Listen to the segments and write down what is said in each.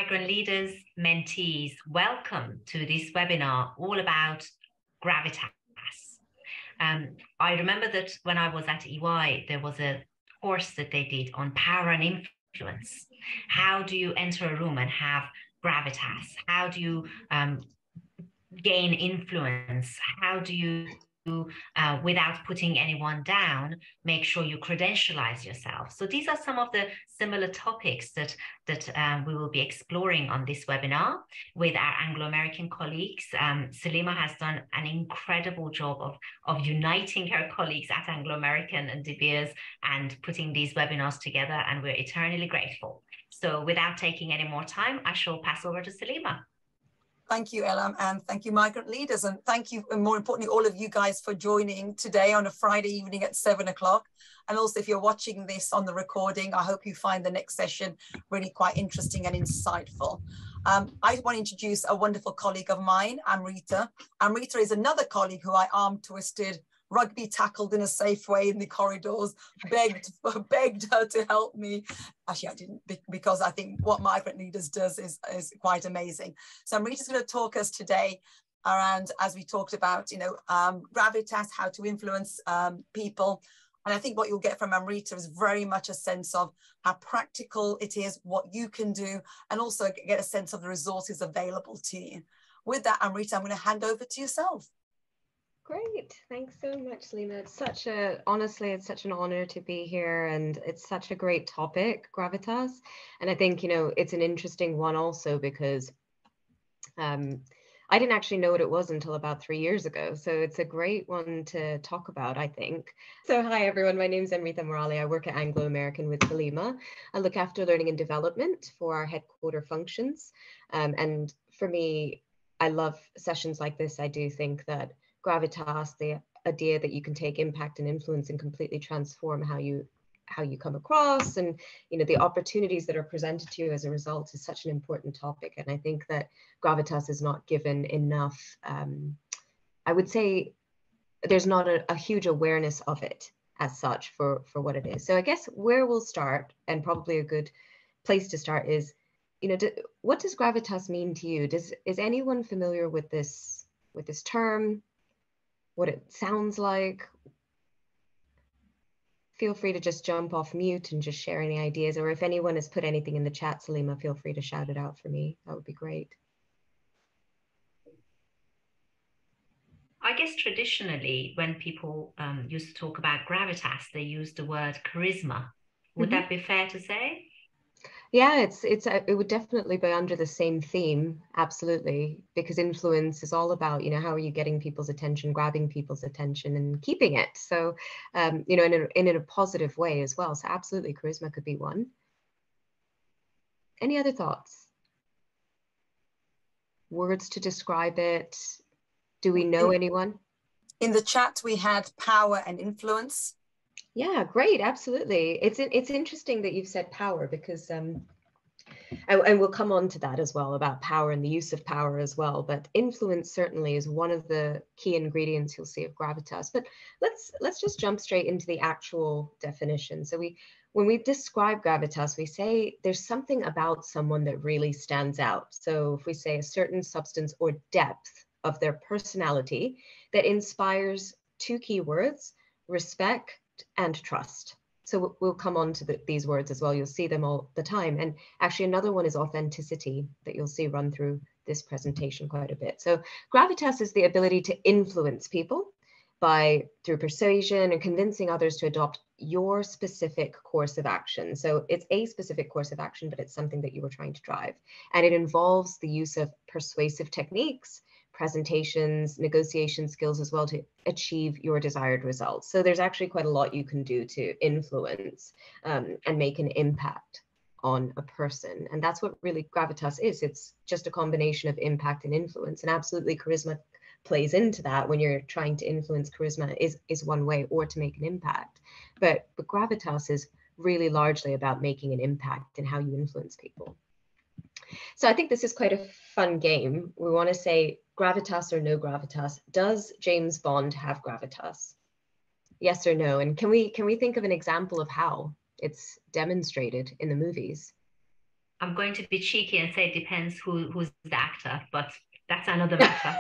migrant leaders, mentees, welcome to this webinar all about Gravitas. I remember that when I was at EY, there was a course that they did on power and influence. How do you enter a room and have gravitas? How do you gain influence? How do you, without putting anyone down, make sure you credentialize yourself? So these are some of the similar topics that we will be exploring on this webinar with our Anglo-American colleagues. Salima has done an incredible job of uniting her colleagues at Anglo-American and De Beers and putting these webinars together, and we're eternally grateful. So without taking any more time, I shall pass over to Salima. Thank you, Elam, and thank you, migrant leaders. And thank you, and more importantly, all of you guys for joining today on a Friday evening at 7 o'clock. And also, if you're watching this on the recording, I hope you find the next session really quite interesting and insightful. I want to introduce a wonderful colleague of mine, Amrita. Amrita is another colleague who I arm twisted, rugby tackled in a safe way in the corridors, begged her to help me. Actually, I didn't, because I think what migrant leaders does is quite amazing. So Amrita's going to talk us today around, as we talked about, gravitas, how to influence people. And I think what you'll get from Amrita is very much a sense of how practical it is, what you can do, and also get a sense of the resources available to you. With that, Amrita, I'm going to hand over to yourself. Great. Thanks so much, Salima. Honestly, it's such an honor to be here, and it's such a great topic, gravitas. And I think, it's an interesting one also because I didn't actually know what it was until about 3 years ago. So it's a great one to talk about, I think. So hi, everyone. My name is Amrita Morali. I work at Anglo-American with Salima. I look after learning and development for our headquarter functions. And for me, I love sessions like this. I do think that gravitas, the idea that you can take impact and influence and completely transform how you come across, and the opportunities that are presented to you as a result, is such an important topic. And I think that gravitas is not given enough. I would say there's not a huge awareness of it as such for what it is. So I guess where we'll start, and probably a good place to start, is what does gravitas mean to you? Is anyone familiar with this term? What it sounds like? Feel free to just jump off mute and just share any ideas, or if anyone has put anything in the chat, Salima, feel free to shout it out for me. That would be great. I guess traditionally, when people used to talk about gravitas, they used the word charisma. Would that be fair to say? Yeah, it would definitely be under the same theme, absolutely, because influence is all about, how are you getting people's attention, grabbing people's attention and keeping it. So, in a positive way as well. So absolutely, charisma could be one. Any other thoughts? Words to describe it? Do we know anyone? In the chat, we had power and influence. Yeah, great. Absolutely. It's interesting that you've said power, because and we'll come on to that as well, about power and the use of power as well. But influence certainly is one of the key ingredients you'll see of gravitas. But let's just jump straight into the actual definition. So when we describe gravitas, we say there's something about someone that really stands out. So if we say a certain substance or depth of their personality that inspires two key words: respect and trust. So we'll come on to these words as well. You'll see them all the time. And actually another one is authenticity, that you'll see run through this presentation quite a bit. So gravitas is the ability to influence people through persuasion and convincing others to adopt your specific course of action. So it's a specific course of action, but it's something that you were trying to drive. And it involves the use of persuasive techniques, presentations, negotiation skills as well, to achieve your desired results. So there's actually quite a lot you can do to influence and make an impact on a person. And that's what really gravitas is. It's just a combination of impact and influence. And absolutely charisma plays into that. When you're trying to influence, charisma is one way, or to make an impact. But gravitas is really largely about making an impact and how you influence people. So I think this is quite a fun game. We want to say gravitas or no gravitas. Does James Bond have gravitas? Yes or no? And can we think of an example of how it's demonstrated in the movies? I'm going to be cheeky and say it depends who's the actor, but that's another matter.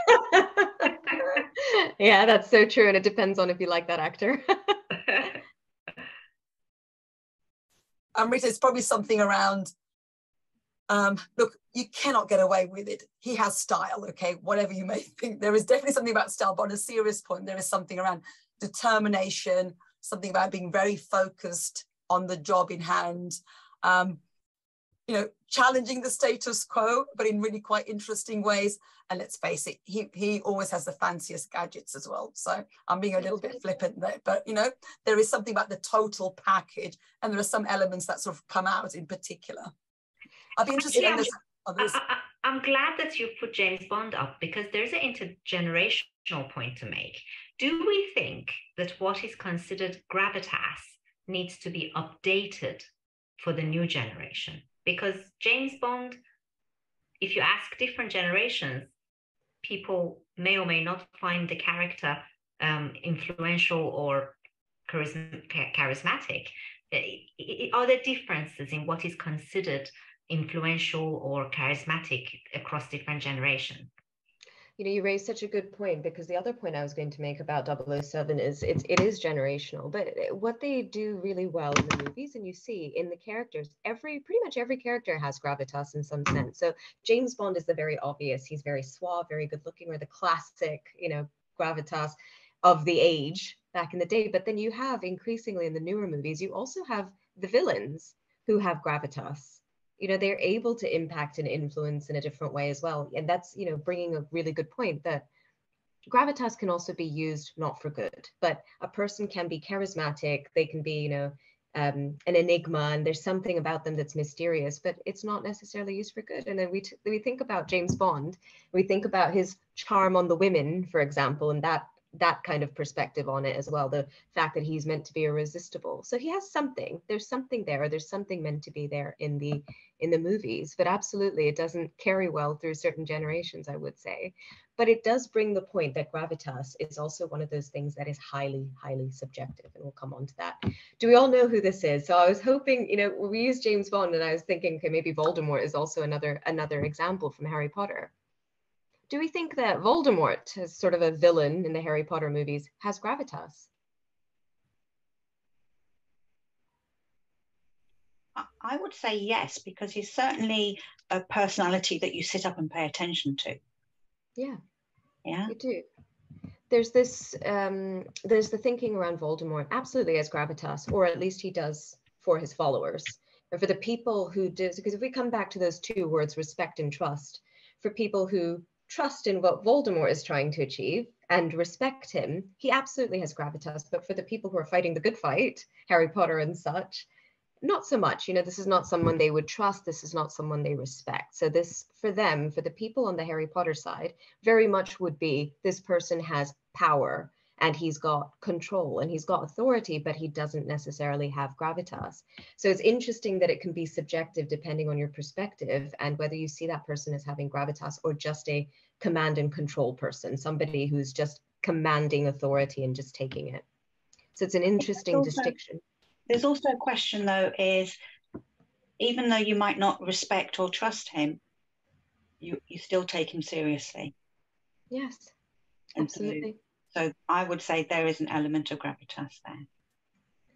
Yeah, that's so true. And it depends on if you like that actor. Rita, it's probably something around, look, you cannot get away with it. He has style, okay, whatever you may think. There is definitely something about style, but on a serious point, there is something around determination, something about being very focused on the job in hand, you know, challenging the status quo, but in really quite interesting ways. And let's face it, he always has the fanciest gadgets as well. So I'm being a little bit flippant there, but you know, there is something about the total package, and there are some elements that sort of come out in particular. I'd be interested in others. I'm glad that you put James Bond up, because there's an intergenerational point to make. Do we think that what is considered gravitas needs to be updated for the new generation? Because James Bond, if you ask different generations, people may or may not find the character influential or charismatic. Are there differences in what is considered influential or charismatic across different generations? You know, you raised such a good point, because the other point I was going to make about 007 is it is generational, but what they do really well in the movies, and you see in the characters, pretty much every character has gravitas in some sense. So James Bond is the very obvious. He's very suave, very good looking, or the classic, you know, gravitas of the age back in the day. But then you have increasingly in the newer movies, you also have the villains who have gravitas. You know, they're able to impact and influence in a different way as well. And that's, you know, bringing a really good point that gravitas can also be used not for good, but a person can be charismatic. They can be, you know, an enigma, and there's something about them that's mysterious, but it's not necessarily used for good. And then we think about James Bond, we think about his charm on the women, for example, and that kind of perspective on it as well, the fact that he's meant to be irresistible. So he has something, there's something there, or there's something meant to be there in the movies, but absolutely it doesn't carry well through certain generations, I would say. But it does bring the point that gravitas is also one of those things that is highly, highly subjective, and we'll come on to that. Do we all know who this is? So I was hoping, you know, we used James Bond, and I was thinking, okay, maybe Voldemort is also another example from Harry Potter. Do we think that Voldemort, as sort of a villain in the Harry Potter movies, has gravitas? I would say yes, because he's certainly a personality that you sit up and pay attention to. Yeah. Yeah. You do. There's this, there's the thinking around Voldemort absolutely as gravitas, or at least he does for his followers. And for the people who do, because if we come back to those two words, respect and trust, for people who trust in what Voldemort is trying to achieve and respect him, he absolutely has gravitas. But for the people who are fighting the good fight, Harry Potter and such, not so much. You know, this is not someone they would trust. This is not someone they respect. So this, for them, for the people on the Harry Potter side, very much would be, this person has power and he's got control and he's got authority, but he doesn't necessarily have gravitas. So it's interesting that it can be subjective depending on your perspective and whether you see that person as having gravitas or just a command and control person, somebody who's just commanding authority and just taking it. So it's an interesting distinction. There's also a question, though, is even though you might not respect or trust him, you still take him seriously. Yes, and absolutely. So I would say there is an element of gravitas there.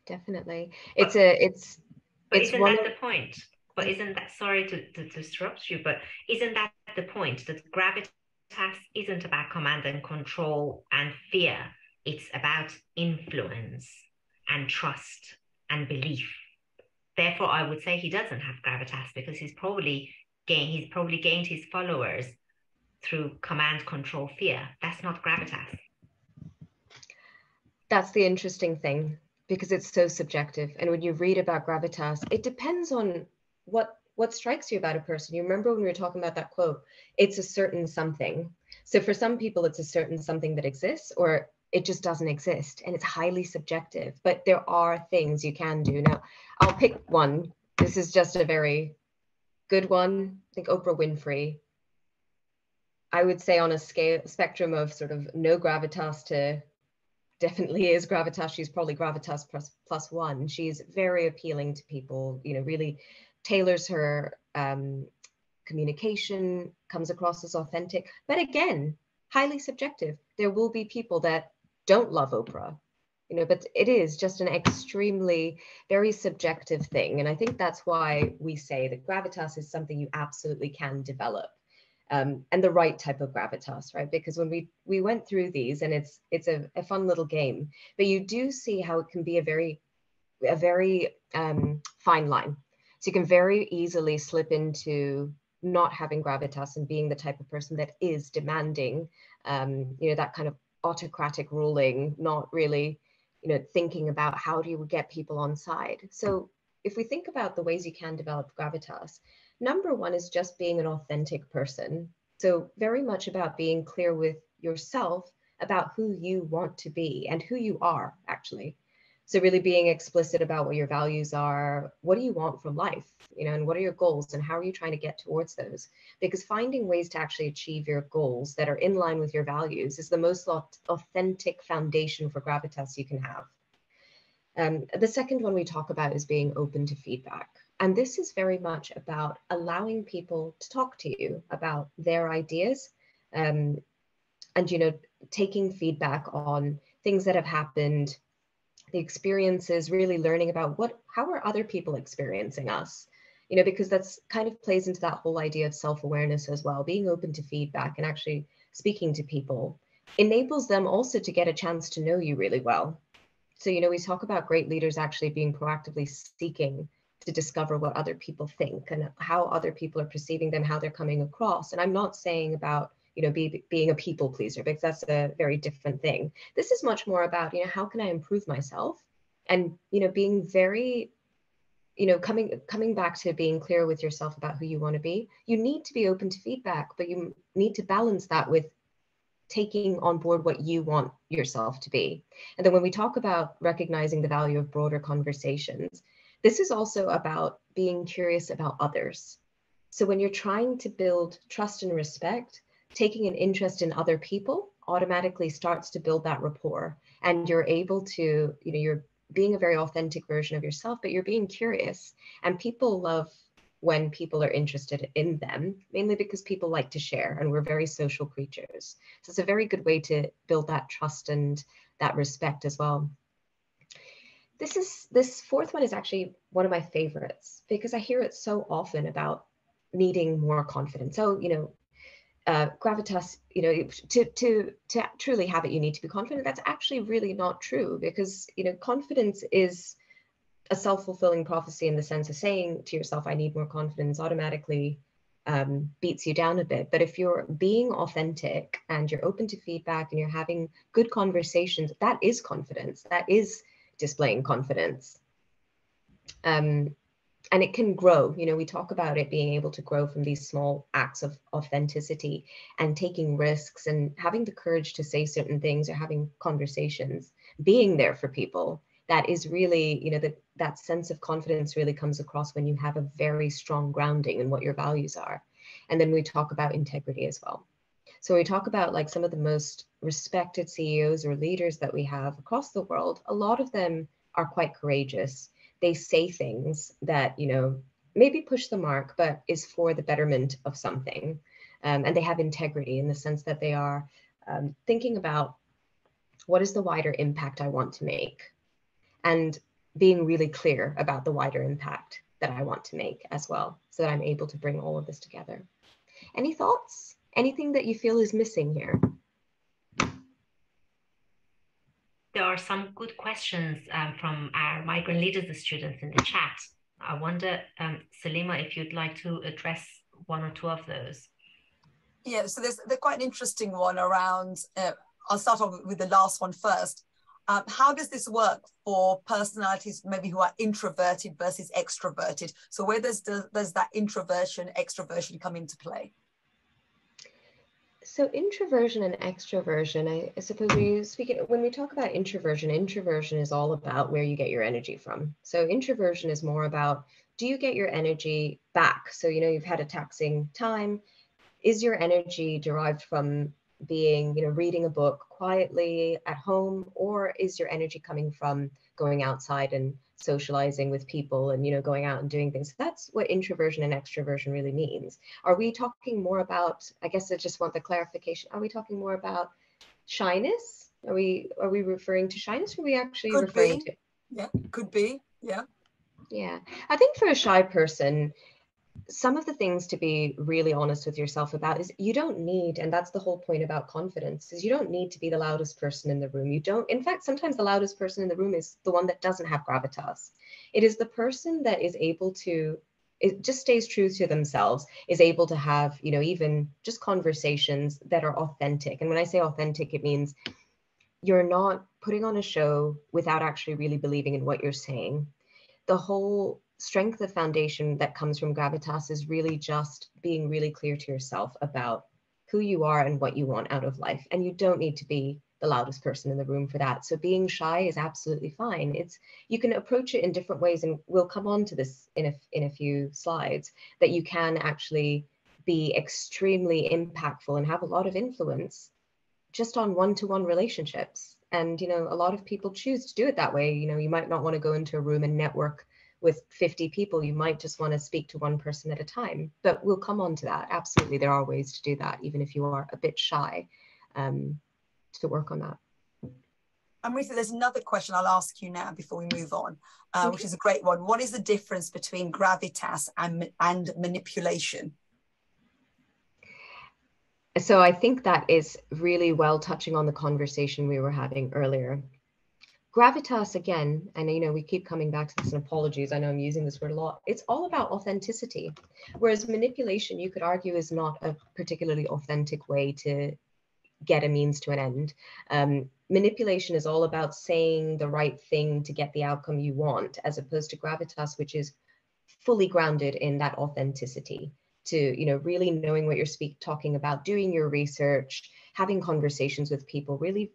Definitely. But isn't that the point? But isn't that, sorry to disrupt you, but isn't that the point, that gravitas isn't about command and control and fear? It's about influence and trust and belief. Therefore, I would say he doesn't have gravitas, because he's probably gained his followers through command, control, fear. That's not gravitas. That's the interesting thing, because it's so subjective. And when you read about gravitas, it depends on what strikes you about a person. You remember when we were talking about that quote, it's a certain something. So for some people, it's a certain something that exists, or it just doesn't exist, and it's highly subjective. But there are things you can do. Now, I'll pick one. This is just a very good one. I think Oprah Winfrey. I would say on a spectrum of sort of no gravitas to definitely is gravitas, she's probably gravitas plus one. She's very appealing to people, you know, really tailors her communication, comes across as authentic. But again, highly subjective. There will be people that don't love Oprah, but it is just an extremely, very subjective thing. And I think that's why we say that gravitas is something you absolutely can develop. And the right type of gravitas, right? Because when we went through these, and it's a fun little game, but you do see how it can be a very fine line. So you can very easily slip into not having gravitas and being the type of person that is demanding, that kind of autocratic ruling, not really, thinking about how do you get people on side. So if we think about the ways you can develop gravitas, number one is just being an authentic person. So very much about being clear with yourself about who you want to be and who you are, actually. So really being explicit about what your values are, what do you want from life, and what are your goals and how are you trying to get towards those? Because finding ways to actually achieve your goals that are in line with your values is the most authentic foundation for gravitas you can have. The second one we talk about is being open to feedback. And this is very much about allowing people to talk to you about their ideas, and, taking feedback on things that have happened, the experiences, really learning about how are other people experiencing us, because that's kind of plays into that whole idea of self-awareness as well. Being open to feedback and actually speaking to people enables them also to get a chance to know you really well. So, we talk about great leaders actually being proactively seeking to discover what other people think and how other people are perceiving them, how they're coming across. And I'm not saying about being a people pleaser, because that's a very different thing. This is much more about, how can I improve myself? And, being very, coming back to being clear with yourself about who you want to be. You need to be open to feedback, but you need to balance that with taking on board what you want yourself to be. And then when we talk about recognizing the value of broader conversations, this is also about being curious about others. So when you're trying to build trust and respect, taking an interest in other people automatically starts to build that rapport, and you're able to, you're being a very authentic version of yourself, but you're being curious, and people love when people are interested in them, mainly because people like to share and we're very social creatures. So it's a very good way to build that trust and that respect as well. This fourth one is actually one of my favorites, because I hear it so often about needing more confidence. So, gravitas, to truly have it, you need to be confident. That's actually really not true, because, confidence is a self-fulfilling prophecy, in the sense of saying to yourself, I need more confidence, automatically beats you down a bit. But if you're being authentic and you're open to feedback and you're having good conversations, that is confidence. That is displaying confidence. And it can grow. We talk about it being able to grow from these small acts of authenticity and taking risks and having the courage to say certain things or having conversations, being there for people. That is really, that sense of confidence really comes across when you have a very strong grounding in what your values are. And then we talk about integrity as well. So we talk about like some of the most respected CEOs or leaders that we have across the world. A lot of them are quite courageous. They say things that, maybe push the mark, but is for the betterment of something. And they have integrity in the sense that they are thinking about what is the wider impact I want to make, and being really clear about the wider impact that I want to make as well, so that I'm able to bring all of this together. Any thoughts? Anything that you feel is missing here? There are some good questions from our migrant leaders, the students in the chat. I wonder, Salima, if you'd like to address one or two of those. Yeah, so there's quite an interesting one around, I'll start off with the last one first. How does this work for personalities maybe who are introverted versus extroverted? So where does that introversion, extroversion come into play? So introversion and extroversion, I suppose when we talk about introversion is all about where you get your energy from. So introversion is more about, do you get your energy back? So, you've had a taxing time. Is your energy derived from being, reading a book, quietly at home, or is your energy coming from going outside and socializing with people and, you know, going out and doing things? That's what introversion and extroversion really means. Are we talking more about, I guess I just want the clarification, are we talking more about shyness? Are we referring to shyness, or are we actually Could referring be. to? Yeah, could be. Yeah. Yeah, I think for a shy person, some of the things to be really honest with yourself about is you don't need, and that's the whole point about confidence, is you don't need to be the loudest person in the room. You don't, in fact, sometimes the loudest person in the room is the one that doesn't have gravitas. It is the person that is able to, it just stays true to themselves, is able to have, you know, even just conversations that are authentic. And when I say authentic, it means you're not putting on a show without actually really believing in what you're saying. The whole strength of foundation that comes from gravitas is really just being really clear to yourself about who you are and what you want out of life. And you don't need to be the loudest person in the room for that. So being shy is absolutely fine. It's, you can approach it in different ways, and we'll come on to this in a few slides, that you can actually be extremely impactful and have a lot of influence just on one-to-one relationships. And, you know, a lot of people choose to do it that way. You know, you might not want to go into a room and network with 50 people. You might just want to speak to one person at a time. But we'll come on to that. Absolutely, there are ways to do that, even if you are a bit shy, to work on that. Amrita, there's another question I'll ask you now before we move on, which is a great one. What is the difference between gravitas and manipulation? So I think that is really well touching on the conversation we were having earlier. Gravitas, again, and you know, we keep coming back to this, and apologies, I know I'm using this word a lot, it's all about authenticity. Whereas manipulation, you could argue, is not a particularly authentic way to get a means to an end. Manipulation is all about saying the right thing to get the outcome you want, as opposed to gravitas, which is fully grounded in that authenticity, to, you know, really knowing what you're talking about, doing your research, having conversations with people, really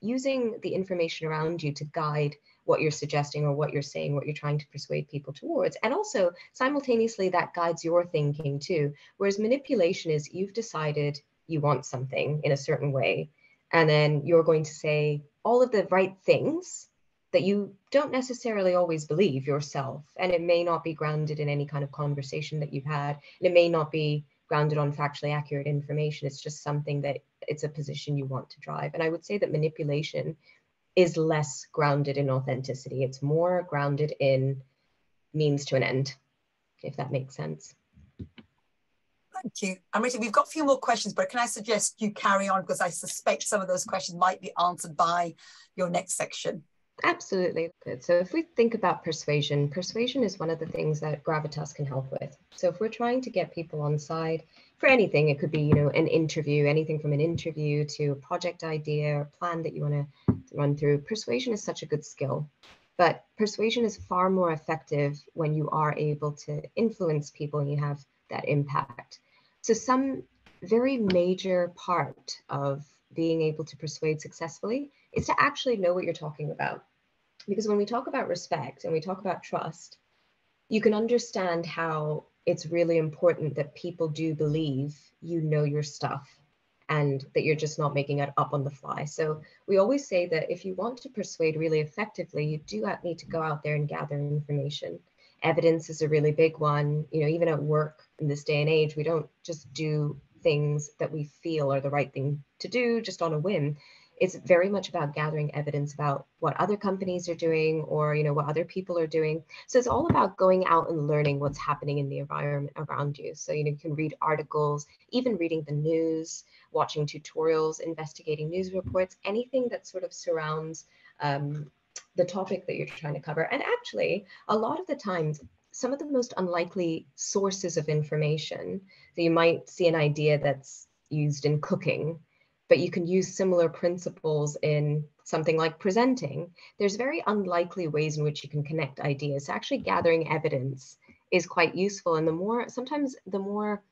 using the information around you to guide what you're suggesting or what you're saying, what you're trying to persuade people towards. And also simultaneously that guides your thinking too. Whereas manipulation is, you've decided you want something in a certain way, and then you're going to say all of the right things that you don't necessarily always believe yourself. And it may not be grounded in any kind of conversation that you've had. And it may not be grounded on factually accurate information. It's just something that it's a position you want to drive. And I would say that manipulation is less grounded in authenticity. It's more grounded in means to an end, if that makes sense. Thank you. Amrita, we've got a few more questions, but can I suggest you carry on, because I suspect some of those questions might be answered by your next section. Absolutely. Good. So if we think about persuasion, persuasion is one of the things that Gravitas can help with. So if we're trying to get people on side for anything, it could be, you know, an interview, anything from an interview to a project idea or plan that you want to run through. Persuasion is such a good skill, but persuasion is far more effective when you are able to influence people and you have that impact. So some very major part of being able to persuade successfully is to actually know what you're talking about. Because when we talk about respect and we talk about trust, you can understand how it's really important that people do believe you know your stuff and that you're just not making it up on the fly. So we always say that if you want to persuade really effectively, you do need to go out there and gather information. Evidence is a really big one. You know, even at work in this day and age, we don't just do things that we feel are the right thing to do just on a whim. It's very much about gathering evidence about what other companies are doing, or, you know, what other people are doing. So it's all about going out and learning what's happening in the environment around you. So, you know, you can read articles, even reading the news, watching tutorials, investigating news reports, anything that sort of surrounds the topic that you're trying to cover. And actually, a lot of the times, some of the most unlikely sources of information, so you might see an idea that's used in cooking, but you can use similar principles in something like presenting. There's very unlikely ways in which you can connect ideas. So actually gathering evidence is quite useful. And sometimes the more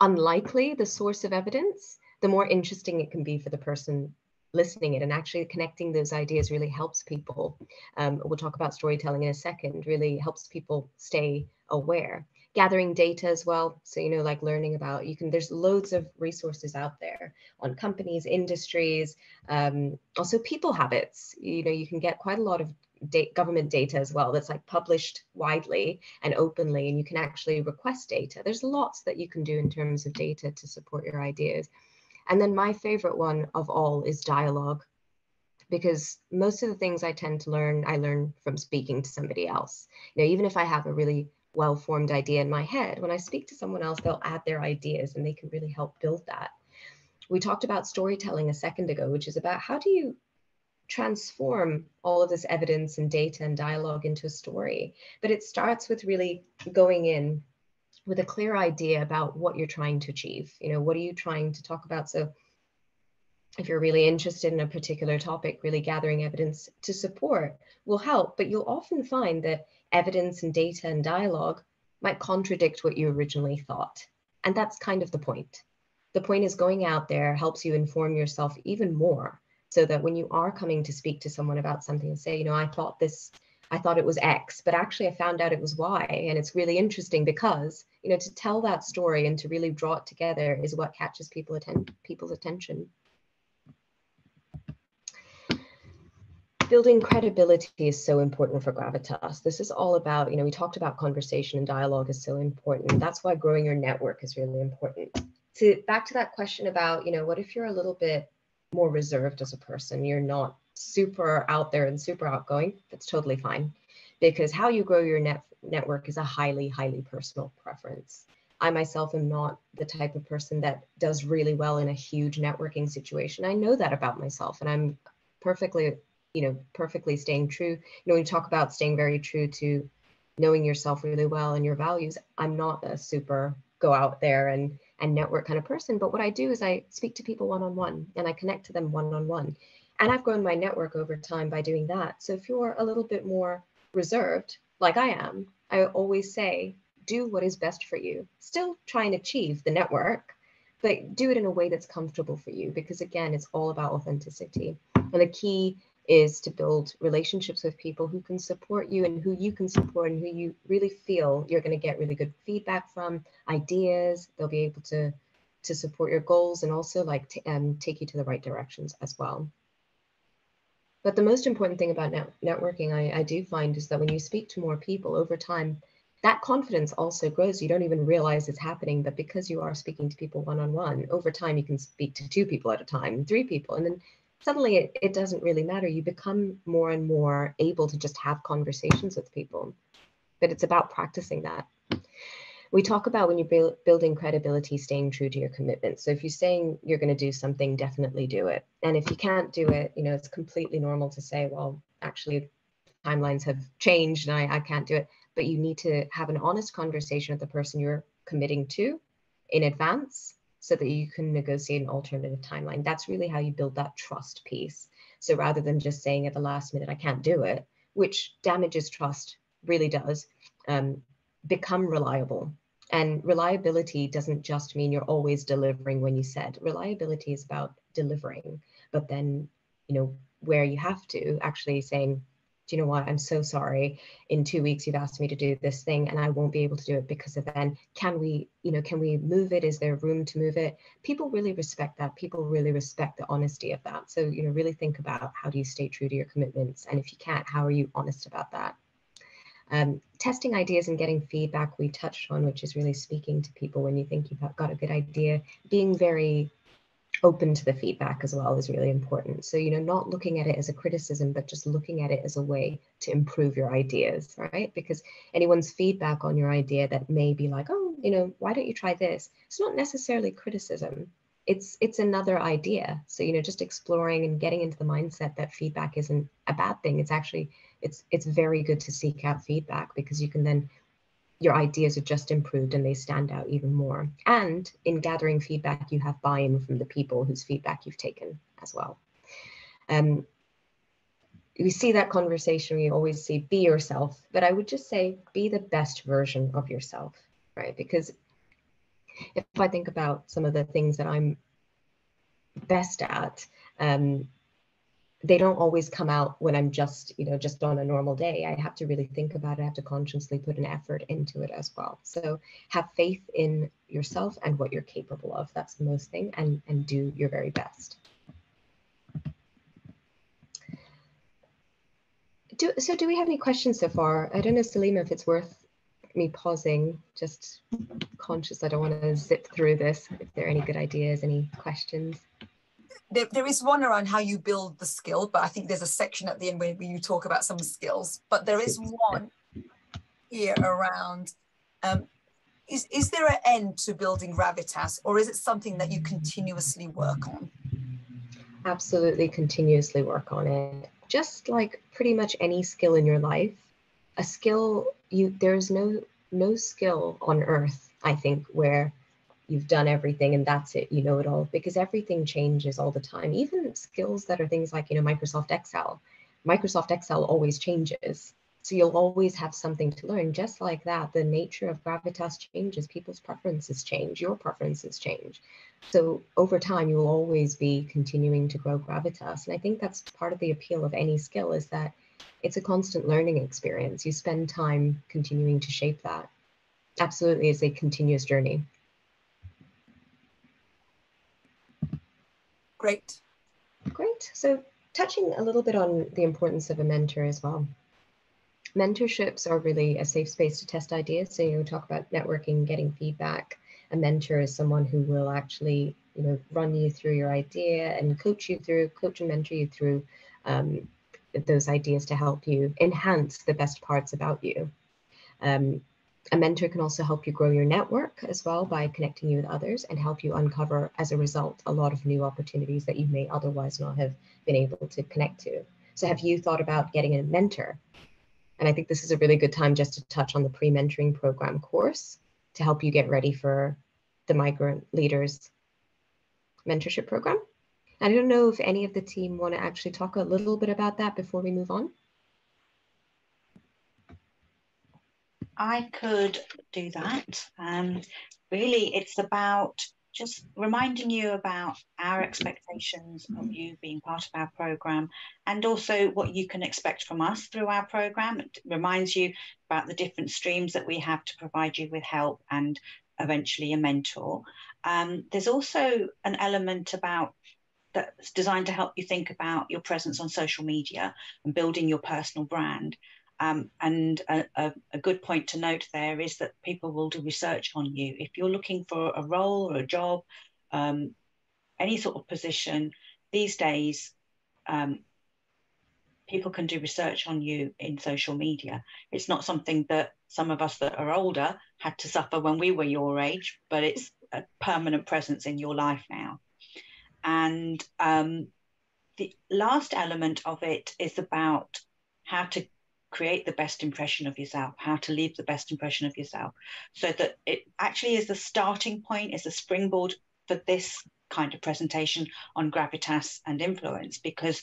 unlikely the source of evidence, the more interesting it can be for the person listening it, and actually connecting those ideas really helps people. We'll talk about storytelling in a second, really helps people stay aware. Gathering data as well. So, you know, like learning about, there's loads of resources out there on companies, industries, also people habits. You know, you can get quite a lot of government data as well that's like published widely and openly, and you can actually request data. There's lots that you can do in terms of data to support your ideas. And then my favorite one of all is dialogue, because most of the things I tend to learn, I learn from speaking to somebody else. You know, even if I have a really well-formed idea in my head, when I speak to someone else, they'll add their ideas and they can really help build that. We talked about storytelling a second ago, which is about how do you transform all of this evidence and data and dialogue into a story. But it starts with really going in with a clear idea about what you're trying to achieve. You know, what are you trying to talk about? So if you're really interested in a particular topic, really gathering evidence to support will help, but you'll often find that evidence and data and dialogue might contradict what you originally thought. And that's kind of the point. The point is going out there helps you inform yourself even more, so that when you are coming to speak to someone about something and say, you know, I thought it was X, but actually I found out it was Y. And it's really interesting because, you know, to tell that story and to really draw it together is what catches people's attention. Building credibility is so important for Gravitas. This is all about, you know, we talked about conversation and dialogue is so important. That's why growing your network is really important. Back to that question about, you know, what if you're a little bit more reserved as a person? You're not super out there and super outgoing. That's totally fine, because how you grow your network is a highly, highly personal preference. I myself am not the type of person that does really well in a huge networking situation. I know that about myself, and I'm perfectly staying true. You know, when you talk about staying very true to knowing yourself really well and your values, I'm not a super go out there and network kind of person. But what I do is I speak to people one-on-one and I connect to them one-on-one. And I've grown my network over time by doing that. So if you're a little bit more reserved, like I am, I always say, do what is best for you. Still try and achieve the network, but do it in a way that's comfortable for you. Because again, it's all about authenticity. And the key is to build relationships with people who can support you and who you can support and who you really feel you're going to get really good feedback from, ideas. They'll be able to support your goals and also like take you to the right directions as well. But the most important thing about networking, I do find, is that when you speak to more people over time, that confidence also grows. You don't even realize it's happening, but because you are speaking to people one-on-one, over time you can speak to 2 people at a time, 3 people, and then suddenly it doesn't really matter. You become more and more able to just have conversations with people, but it's about practicing that. We talk about when you're building credibility, staying true to your commitment. So if you're saying you're going to do something, definitely do it. And if you can't do it, you know, it's completely normal to say, well, actually timelines have changed and I can't do it. But you need to have an honest conversation with the person you're committing to in advance, so that you can negotiate an alternative timeline. That's really how you build that trust piece. So rather than just saying at the last minute, I can't do it, which damages trust, really does, become reliable. And reliability doesn't just mean you're always delivering when you said. Reliability is about delivering, but then, you know, where you have to actually saying, do you know what, I'm so sorry, in 2 weeks you've asked me to do this thing and I won't be able to do it because of then. Can we move it? Is there room to move it? People really respect that. People really respect the honesty of that. So, you know, really think about, how do you stay true to your commitments? And if you can't, how are you honest about that? Testing ideas and getting feedback we touched on, which is really speaking to people when you think you've got a good idea. Being very open to the feedback as well is really important. So, you know, not looking at it as a criticism, but just looking at it as a way to improve your ideas, right? Because anyone's feedback on your idea that may be like, oh, you know, why don't you try this? It's not necessarily criticism. It's another idea. So, you know, just exploring and getting into the mindset that feedback isn't a bad thing. It's actually, it's very good to seek out feedback, because you can then, your ideas are just improved and they stand out even more. And in gathering feedback, you have buy-in from the people whose feedback you've taken as well. We see that conversation, we always see be yourself, but I would just say be the best version of yourself, right? Because if I think about some of the things that I'm best at, they don't always come out when I'm just, just on a normal day. I have to really think about it. I have to consciously put an effort into it as well. So have faith in yourself and what you're capable of. That's the most thing, and do your very best. Do we have any questions so far? I don't know, Salima, if it's worth me pausing, just conscious I don't want to zip through this. If there are any good ideas, any questions? There is one around how you build the skill, but I think there's a section at the end where you talk about some skills. But there is one here around, is there an end to building Gravitas, or is it something that you continuously work on? Absolutely continuously work on it. Just like pretty much any skill in your life, a skill, there's no skill on earth, I think, where you've done everything and that's it, you know it all, because everything changes all the time. Even skills that are things like, Microsoft Excel always changes. So you'll always have something to learn. Just like that, the nature of Gravitas changes. People's preferences change. Your preferences change. So over time, you will always be continuing to grow Gravitas. And I think that's part of the appeal of any skill, is that it's a constant learning experience. You spend time continuing to shape that. Absolutely, it's a continuous journey. Great. Great. So touching a little bit on the importance of a mentor as well. Mentorships are really a safe space to test ideas. So, talk about networking, getting feedback. A mentor is someone who will actually, run you through your idea and coach and mentor you through those ideas to help you enhance the best parts about you. A mentor can also help you grow your network as well by connecting you with others and help you uncover, as a result, a lot of new opportunities that you may otherwise not have been able to connect to. So have you thought about getting a mentor? And I think this is a really good time just to touch on the pre-mentoring program course to help you get ready for the Migrant Leaders Mentorship Program. I don't know if any of the team want to actually talk a little bit about that before we move on. I could do that. Really, it's about just reminding you about our expectations of you being part of our program, and also what you can expect from us through our program. It reminds you about the different streams that we have to provide you with help and eventually a mentor. There's also an element about that's designed to help you think about your presence on social media and building your personal brand. And a good point to note there is that people will do research on you. If you're looking for a role or a job, any sort of position, these days, people can do research on you in social media. It's not something that some of us that are older had to suffer when we were your age, but it's a permanent presence in your life now. And the last element of it is about how to create the best impression of yourself, how to leave the best impression of yourself, so that it actually is the starting point, is the springboard for this kind of presentation on gravitas and influence, because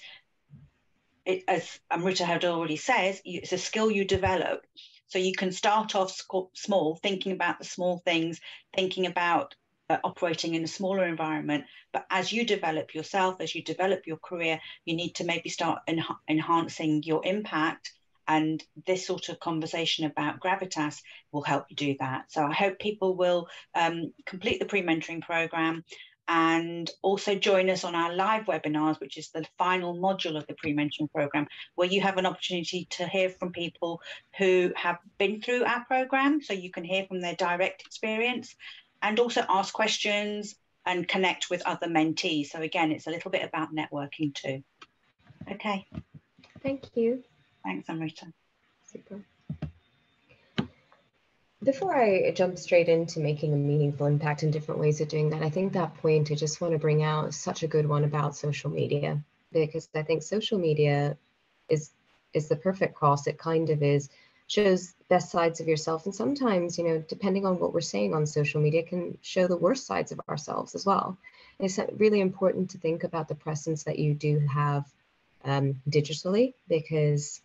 it, as Amrita had already says, it's a skill you develop. So you can start off small, thinking about the small things, thinking about operating in a smaller environment. But as you develop yourself, as you develop your career, you need to maybe start enhancing your impact. And this sort of conversation about Gravitas will help you do that. So I hope people will complete the pre-mentoring program and also join us on our live webinars, which is the final module of the pre-mentoring program, where you have an opportunity to hear from people who have been through our program, so you can hear from their direct experience and also ask questions and connect with other mentees. So again, it's a little bit about networking too. Okay. Thank you. Thanks, Amrita. Super. Before I jump straight into making a meaningful impact and different ways of doing that, I think that point I just want to bring out is such a good one about social media, because I think social media is the perfect cross. It kind of shows best sides of yourself. And sometimes, depending on what we're saying on social media, can show the worst sides of ourselves as well. And it's really important to think about the presence that you do have digitally, because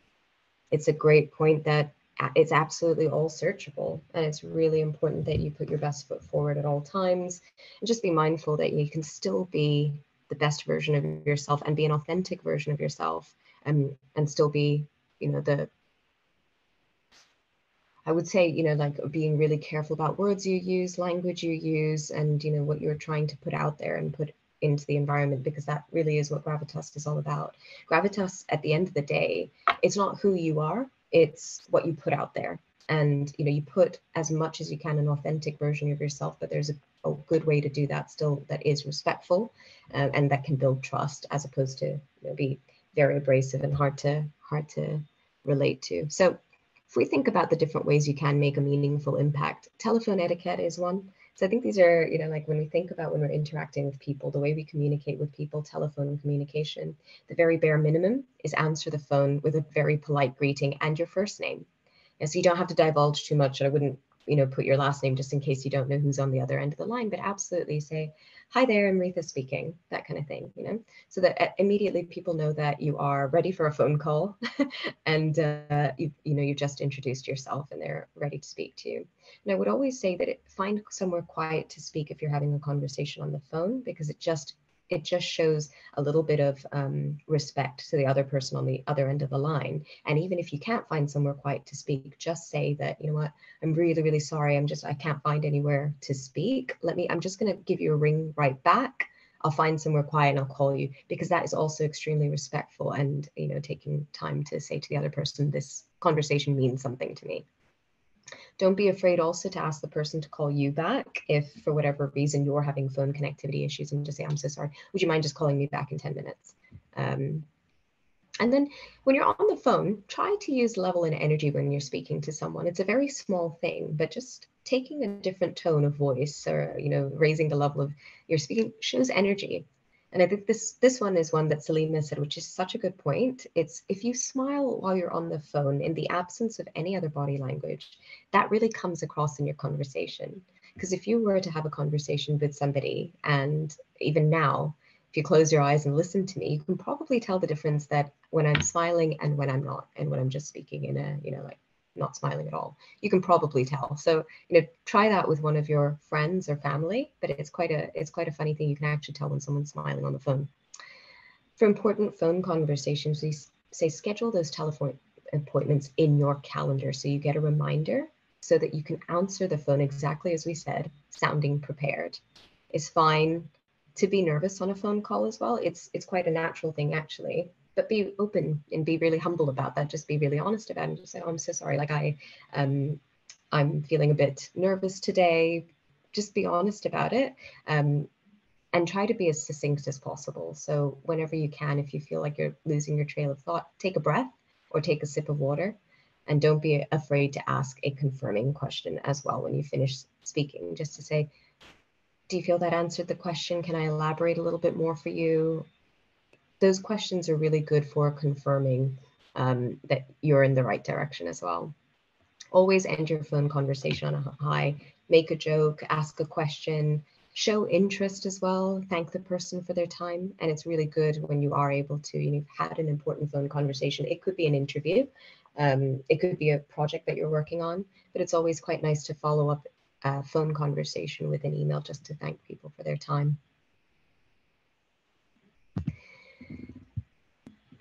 it's a great point that it's absolutely all searchable, and it's really important that you put your best foot forward at all times and just be mindful that you can still be the best version of yourself and be an authentic version of yourself, and still be, you know, I would say, you know, like being really careful about words you use, language you use, and, you know, what you're trying to put out there and put into the environment, because that really is what Gravitas is all about. Gravitas, at the end of the day, it's not who you are, it's what you put out there. And, you know, you put as much as you can an authentic version of yourself, but there's a good way to do that still that is respectful, and that can build trust, as opposed to, you know, be very abrasive and hard to relate to. So if we think about the different ways you can make a meaningful impact, telephone etiquette is one. So I think these are, you know, like when we think about when we're interacting with people, the way we communicate with people, telephone communication, the very bare minimum is answer the phone with a very polite greeting and your first name. And so you don't have to divulge too much. I wouldn't, you know, put your last name just in case you don't know who's on the other end of the line, but absolutely say, hi there, I'm Retha speaking, that kind of thing, you know, so that immediately people know that you are ready for a phone call and you know, you've just introduced yourself and they're ready to speak to you. And I would always say that find somewhere quiet to speak if you're having a conversation on the phone, because it just shows a little bit of respect to the other person on the other end of the line. And even if you can't find somewhere quiet to speak, just say that, you know what, I'm really, really sorry. I can't find anywhere to speak. I'm just going to give you a ring right back. I'll find somewhere quiet and I'll call you, because that is also extremely respectful and, you know, taking time to say to the other person, this conversation means something to me. Don't be afraid also to ask the person to call you back if for whatever reason you're having phone connectivity issues, and just say, I'm so sorry, would you mind just calling me back in 10 minutes? And then when you're on the phone, try to use level and energy when you're speaking to someone. It's a very small thing, but just taking a different tone of voice, or, you know, raising the level of your speaking shows energy. And I think this one is one that Selena said, which is such a good point. It's if you smile while you're on the phone in the absence of any other body language, that really comes across in your conversation. Because if you were to have a conversation with somebody, and even now, if you close your eyes and listen to me, you can probably tell the difference that when I'm smiling and when I'm not, and when I'm just speaking in a, you know, like not smiling at all. You can probably tell. So, you know, try that with one of your friends or family, but it's quite a funny thing. You can actually tell when someone's smiling on the phone. For important phone conversations, we say schedule those telephone appointments in your calendar so you get a reminder, so that you can answer the phone exactly as we said, sounding prepared. It's fine to be nervous on a phone call as well. It's quite a natural thing, actually. But be open and be really humble about that. Just be really honest about it. And just say, oh, I'm so sorry. Like I'm feeling a bit nervous today. Just be honest about it. And try to be as succinct as possible. So whenever you can, if you feel like you're losing your trail of thought, take a breath or take a sip of water. And don't be afraid to ask a confirming question as well when you finish speaking, just to say, do you feel that answered the question? Can I elaborate a little bit more for you? Those questions are really good for confirming that you're in the right direction as well. Always end your phone conversation on a high. Make a joke, ask a question, show interest as well. Thank the person for their time. And it's really good when you are able to, you know, you've had an important phone conversation. It could be an interview. It could be a project that you're working on, but it's always quite nice to follow up a phone conversation with an email just to thank people for their time.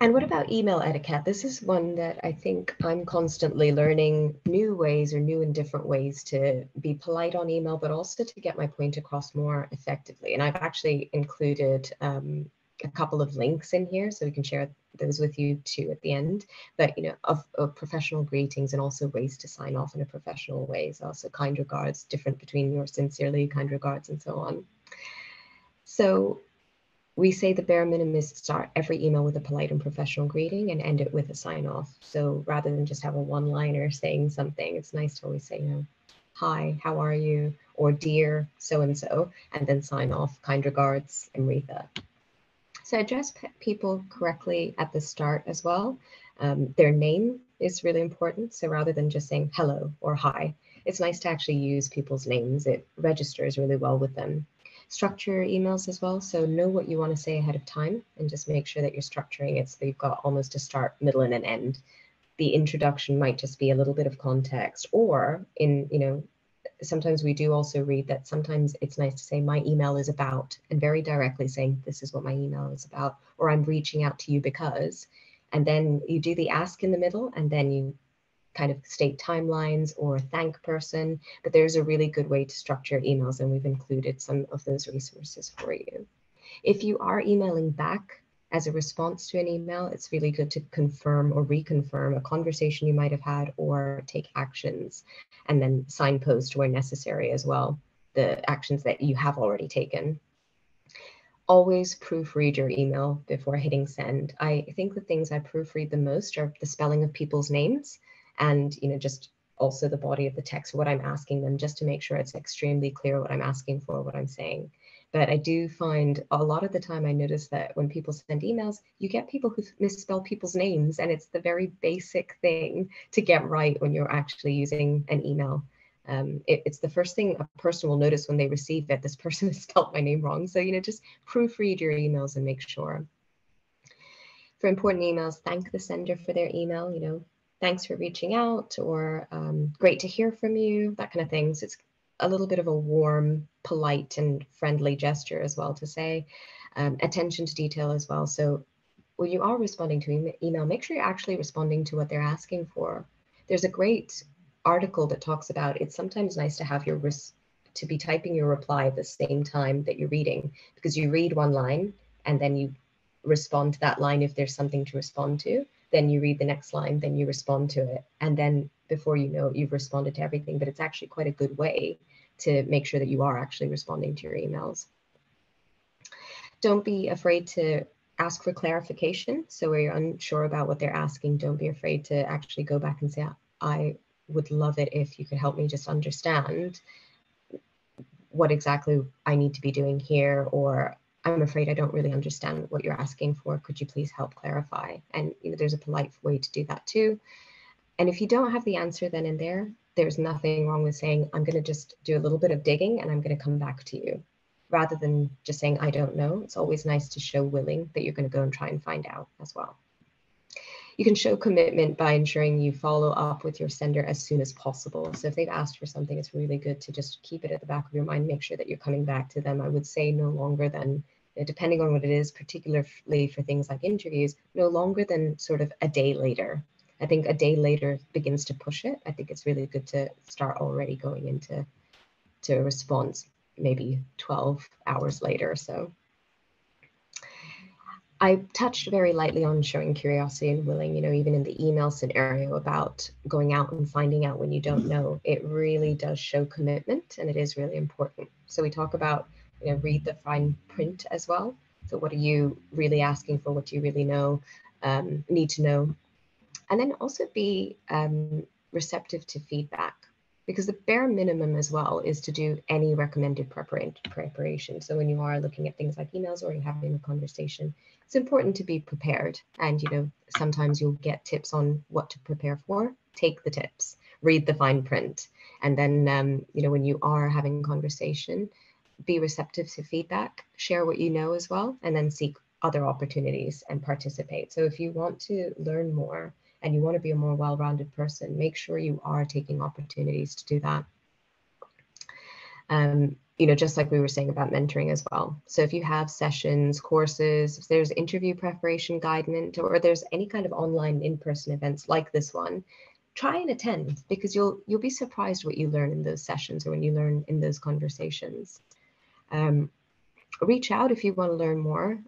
And what about email etiquette? This is one that I think I'm constantly learning new ways or new and different ways to be polite on email, but also to get my point across more effectively. And I've actually included a couple of links in here, so we can share those with you too at the end. But, you know, of professional greetings and also ways to sign off in a professional way. So also kind regards, different between yours sincerely, kind regards, and so on. So we say the bare minimum is to start every email with a polite and professional greeting and end it with a sign off. So rather than just have a one-liner saying something, it's nice to always say, you know, hi, how are you? Or dear so-and-so, and then sign off, kind regards, Amrita. So address people correctly at the start as well. Their name is really important. So rather than just saying hello or hi, it's nice to actually use people's names. It registers really well with them. Structure your emails as well. So know what you want to say ahead of time and just make sure that you're structuring it so you've got almost a start, middle, and an end. The introduction might just be a little bit of context, or in, you know, sometimes we do also read that sometimes it's nice to say my email is about, and very directly saying this is what my email is about, or I'm reaching out to you because, and then you do the ask in the middle, and then you kind of state timelines or thank person. But there's a really good way to structure emails, and we've included some of those resources for you. If you are emailing back as a response to an email, it's really good to confirm or reconfirm a conversation you might have had, or take actions, and then signpost where necessary as well, the actions that you have already taken. Always proofread your email before hitting send. I think the things I proofread the most are the spelling of people's names, and just also the body of the text, what I'm asking them, just to make sure it's extremely clear what I'm asking for, what I'm saying. But I do find a lot of the time I notice that when people send emails, you get people who misspell people's names, and it's the very basic thing to get right when you're actually using an email. It's the first thing a person will notice when they receive it. This person has spelled my name wrong. So, just proofread your emails and make sure. For important emails, thank the sender for their email, thanks for reaching out, or great to hear from you, that kind of thing. So it's a little bit of a warm, polite, and friendly gesture as well to say. Attention to detail as well. So when you are responding to email, make sure you're actually responding to what they're asking for. There's a great article that talks about it's sometimes nice to have to be typing your reply at the same time that you're reading, because you read one line and then you respond to that line if there's something to respond to. Then you read the next line, then you respond to it. And then before you know it, you've responded to everything. But it's actually quite a good way to make sure that you are actually responding to your emails. Don't be afraid to ask for clarification. So where you're unsure about what they're asking, don't be afraid to actually go back and say, I would love it if you could help me just understand what exactly I need to be doing here, or I'm afraid I don't really understand what you're asking for. Could you please help clarify? And there's a polite way to do that too. And if you don't have the answer then and there, there's nothing wrong with saying, I'm going to just do a little bit of digging and I'm going to come back to you. Rather than just saying, I don't know. It's always nice to show willing that you're going to go and try and find out as well. You can show commitment by ensuring you follow up with your sender as soon as possible. So if they've asked for something, it's really good to just keep it at the back of your mind, make sure that you're coming back to them. I would say no longer than, depending on what it is, particularly for things like interviews, no longer than sort of a day later. I think a day later begins to push it. I think it's really good to start already going into a response, maybe 12 hours later or so. I touched very lightly on showing curiosity and willing, even in the email scenario about going out and finding out when you don't know. It really does show commitment, and it is really important. So we talk about, read the fine print as well. So what are you really asking for? What do you really know, need to know? And then also be receptive to feedback, because the bare minimum as well is to do any recommended preparation. So when you are looking at things like emails or you're having a conversation, it's important to be prepared. And, sometimes you'll get tips on what to prepare for. Take the tips, read the fine print. And then, when you are having a conversation, be receptive to feedback, share what you know as well, and then seek other opportunities and participate. So if you want to learn more, and you want to be a more well-rounded person, make sure you are taking opportunities to do that. Just like we were saying about mentoring as well. So if you have sessions, courses, if there's interview preparation guidance, or there's any kind of online in-person events like this one, try and attend, because you'll be surprised what you learn in those sessions or when you learn in those conversations. Reach out if you want to learn more.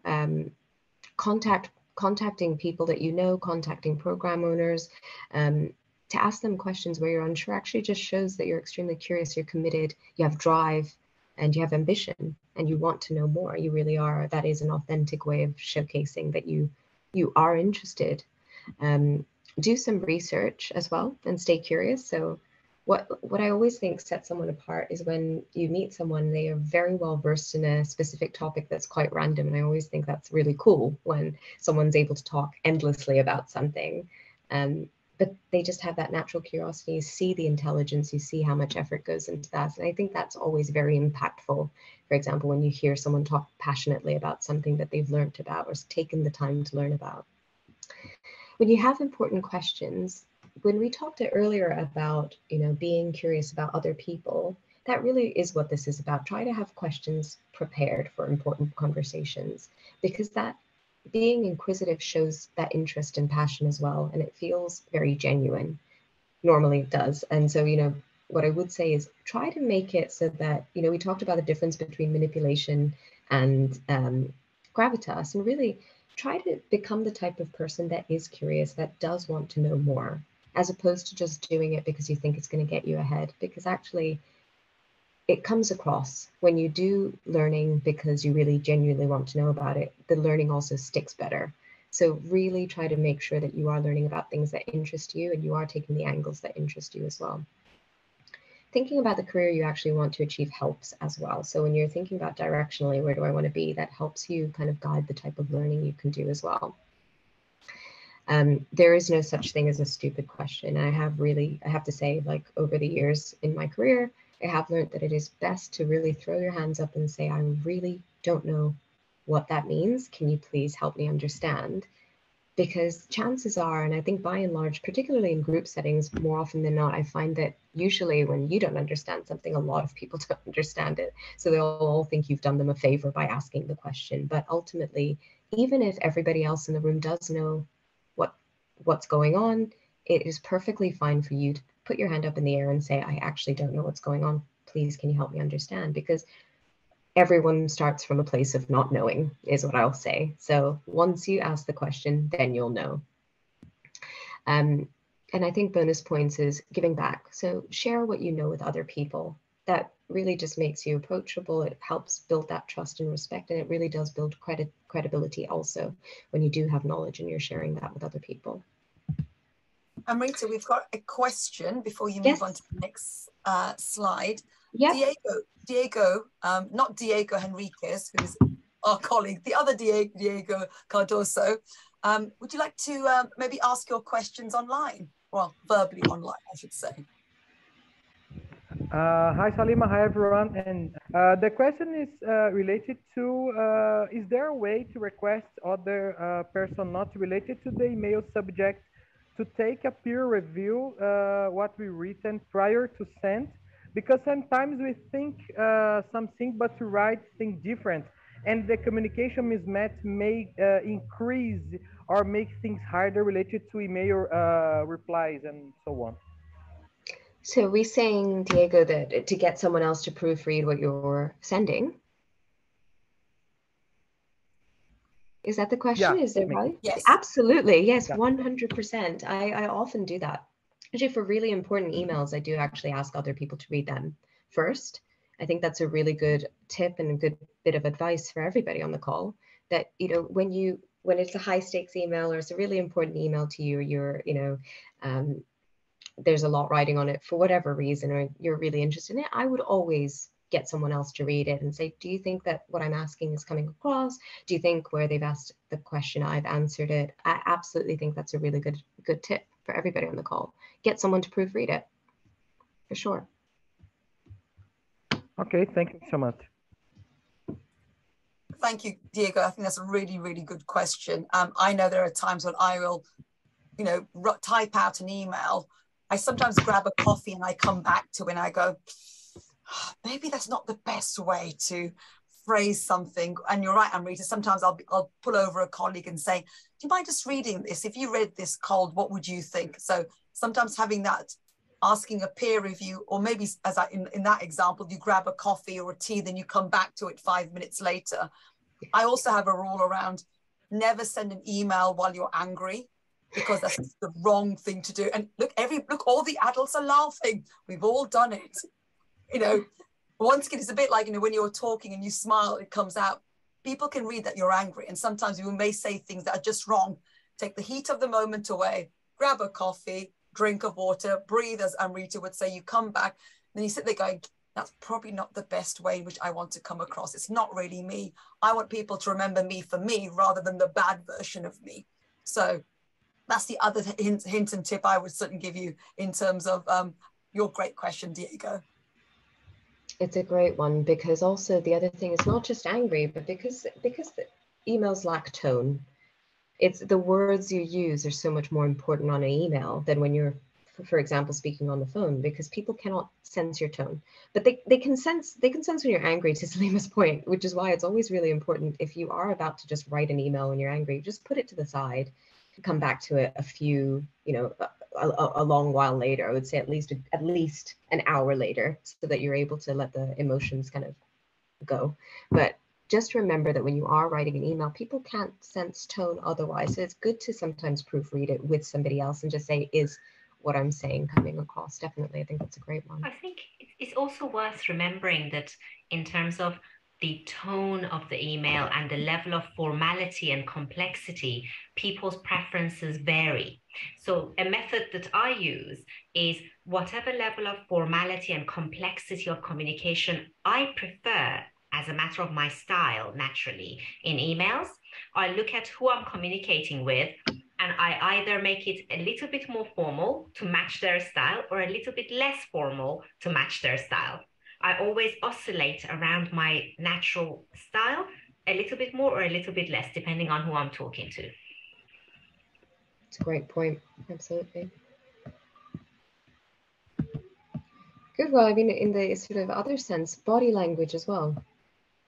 Contacting people that contacting program owners to ask them questions where you're unsure actually just shows that you're extremely curious, you're committed, you have drive, and you have ambition, and you want to know more. You really are. That is an authentic way of showcasing that you are interested. Do some research as well and stay curious. So what I always think sets someone apart is when you meet someone, they are very well versed in a specific topic that's quite random. And I always think that's really cool when someone's able to talk endlessly about something. But they just have that natural curiosity. You see the intelligence, you see how much effort goes into that. And I think that's always very impactful. For example, when you hear someone talk passionately about something that they've learned about or has taken the time to learn about. When you have important questions, when we talked earlier about, being curious about other people, that really is what this is about. Try to have questions prepared for important conversations, because that being inquisitive shows that interest and passion as well, and it feels very genuine. Normally it does. And so, what I would say is try to make it so that, we talked about the difference between manipulation and gravitas, and really try to become the type of person that is curious, that does want to know more, as opposed to just doing it because you think it's going to get you ahead. Because actually, it comes across when you do learning because you really genuinely want to know about it, the learning also sticks better. So really try to make sure that you are learning about things that interest you, and you are taking the angles that interest you as well. Thinking about the career you actually want to achieve helps as well. So when you're thinking about directionally, where do I want to be, that helps you kind of guide the type of learning you can do as well. There is no such thing as a stupid question. I have to say, like, over the years in my career, I have learned that it is best to really throw your hands up and say, I really don't know what that means. Can you please help me understand? Because chances are, and I think by and large, particularly in group settings, more often than not, I find that usually when you don't understand something, a lot of people don't understand it. So they'll all think you've done them a favor by asking the question. But ultimately, even if everybody else in the room does know what's going on, it is perfectly fine for you to put your hand up in the air and say, I actually don't know what's going on. Please, can you help me understand? Because everyone starts from a place of not knowing, is what I'll say. So once you ask the question, then you'll know. And I think bonus points is giving back. So share what you know with other people. That really just makes you approachable. It helps build that trust and respect, and it really does build credibility also when you do have knowledge and you're sharing that with other people. Amrita, we've got a question before you move on to the next slide. Yeah. Diego, not Diego Henriquez, who's our colleague, the other Diego Cardoso. Would you like to maybe ask your questions online? Well, verbally online, I should say. Hi, Salima. Hi, everyone. And the question is related to, is there a way to request other person not related to the email subject to take a peer review what we written prior to send? Because sometimes we think something, but to write things different. And the communication mismatch may increase or make things harder related to email replies and so on. So we're saying, Diego, that to get someone else to proofread what you're sending? Is that the question? Yeah, is that right? Yes. Absolutely. Yes, yeah. 100%. I often do that. Actually, for really important emails, I do actually ask other people to read them first. I think that's a really good tip and a good bit of advice for everybody on the call, that, when it's a high stakes email or it's a really important email to you, you're, there's a lot riding on it for whatever reason, or you're really interested in it, I would always get someone else to read it and say, do you think that what I'm asking is coming across? Do you think where they've asked the question, I've answered it? I absolutely think that's a really good tip for everybody on the call. Get someone to proofread it, for sure. Okay, thank you so much. Thank you, Diego. I think that's a really, really good question. I know there are times when I will, type out an email. I sometimes grab a coffee and I come back to it and I go, maybe that's not the best way to phrase something. And you're right, Amrita, sometimes I'll pull over a colleague and say, do you mind just reading this? If you read this cold, what would you think? So sometimes having that, asking a peer review, or maybe as in that example, you grab a coffee or a tea, then you come back to it 5 minutes later. I also have a rule around never send an email while you're angry, because that's the wrong thing to do. And look, all the adults are laughing. We've all done it. Once again, it's a bit like, when you're talking and you smile, it comes out. People can read that you're angry. And sometimes you may say things that are just wrong. Take the heat of the moment away, grab a coffee, drink of water, breathe, as Amrita would say. You come back, then you sit there going, that's probably not the best way in which I want to come across. It's not really me. I want people to remember me for me rather than the bad version of me. So that's the other hint and tip I would certainly give you in terms of your great question, Diego. It's a great one, because also the other thing is not just angry, but because the emails lack tone. It's the words you use are so much more important on an email than when you're for example, speaking on the phone, because people cannot sense your tone, but they can sense when you're angry, to Salima's point, which is why it's always really important, if you are about to just write an email when you're angry, just put it to the side, come back to it a few, a long while later. I would say at least an hour later, so that you're able to let the emotions kind of go. But just remember that when you are writing an email, people can't sense tone otherwise. So it's good to sometimes proofread it with somebody else and just say, is what I'm saying coming across? Definitely, I think that's a great one. I think it's also worth remembering that in terms of the tone of the email and the level of formality and complexity, people's preferences vary. So a method that I use is whatever level of formality and complexity of communication I prefer as a matter of my style, naturally, in emails, I look at who I'm communicating with, and I either make it a little bit more formal to match their style or a little bit less formal to match their style. I always oscillate around my natural style, a little bit more or a little bit less, depending on who I'm talking to. It's a great point. Absolutely. Good. Well, I mean, in the sort of other sense, body language as well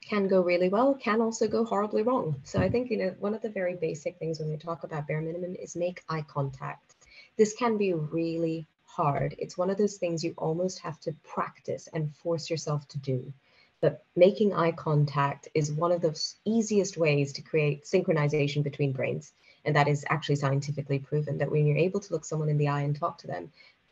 can go really well, can also go horribly wrong. So I think, one of the very basic things when we talk about bare minimum is make eye contact. This can be really hard. It's one of those things you almost have to practice and force yourself to do. But making eye contact is one of the easiest ways to create synchronization between brains. And that is actually scientifically proven, that when you're able to look someone in the eye and talk to them,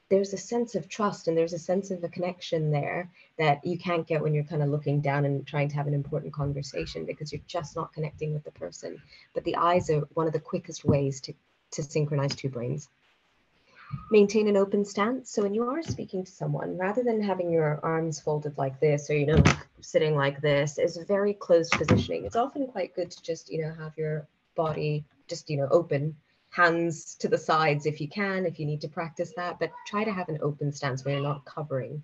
there's a sense of trust and there's a sense of a connection there that you can't get when you're kind of looking down and trying to have an important conversation, because you're just not connecting with the person. But the eyes are one of the quickest ways to synchronize two brains. Maintain an open stance. So when you are speaking to someone, rather than having your arms folded like this, or, sitting like this, is a very closed positioning. It's often quite good to just, have your body just, open, hands to the sides if you can, if you need to practice that, but try to have an open stance where you're not covering,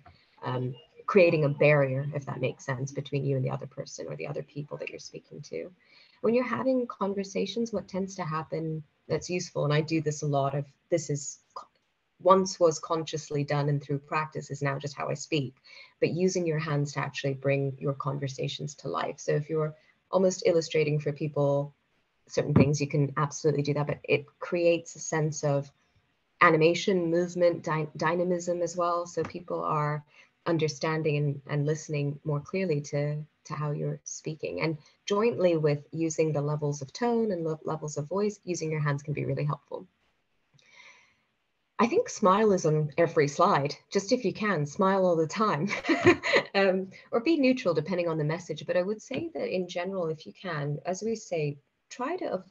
creating a barrier, if that makes sense, between you and the other person or the other people that you're speaking to. When you're having conversations, what tends to happen that's useful, and I do this a lot of, this is once was consciously done and through practice is now just how I speak, but using your hands to actually bring your conversations to life. So if you're almost illustrating for people certain things, you can absolutely do that, but it creates a sense of animation, movement, dynamism as well. So people are understanding and listening more clearly to how you're speaking. And jointly with using the levels of tone and levels of voice, using your hands can be really helpful. I think smile is on every slide. Just if you can, smile all the time, or be neutral depending on the message. But I would say that in general, if you can, as we say, try to